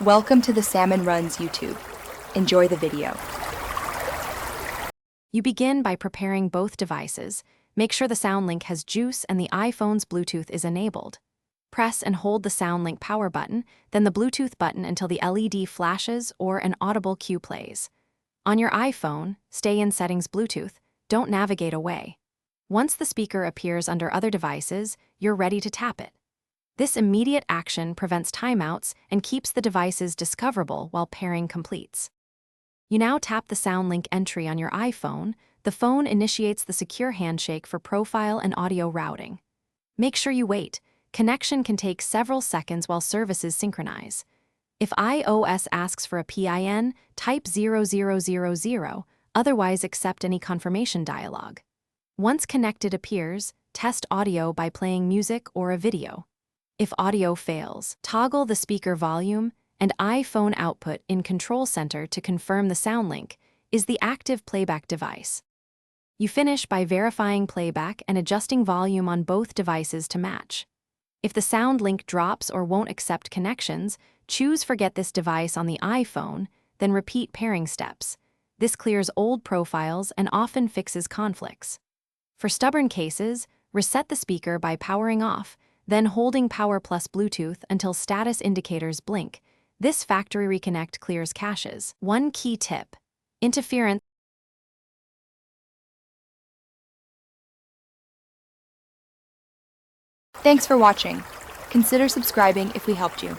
Welcome to the Salmon Runs YouTube. Enjoy the video. You begin by preparing both devices. Make sure the SoundLink has juice and the iPhone's Bluetooth is enabled. Press and hold the SoundLink power button, then the Bluetooth button until the LED flashes or an audible cue plays. On your iPhone, stay in Settings Bluetooth, don't navigate away. Once the speaker appears under other devices, you're ready to tap it. This immediate action prevents timeouts and keeps the devices discoverable while pairing completes. You now tap the SoundLink entry on your iPhone. The phone initiates the secure handshake for profile and audio routing. Make sure you wait. Connection can take several seconds while services synchronize. If iOS asks for a PIN, type 0000, otherwise accept any confirmation dialog. Once connected appears, test audio by playing music or a video. If audio fails, toggle the speaker volume and iPhone output in Control Center to confirm the SoundLink is the active playback device. You finish by verifying playback and adjusting volume on both devices to match. If the SoundLink drops or won't accept connections, choose Forget this device on the iPhone, then repeat pairing steps. This clears old profiles and often fixes conflicts. For stubborn cases, reset the speaker by powering off, then holding Power plus Bluetooth until status indicators blink. This factory reconnect clears caches. One key tip: interference. Thanks for watching. Consider subscribing if we helped you.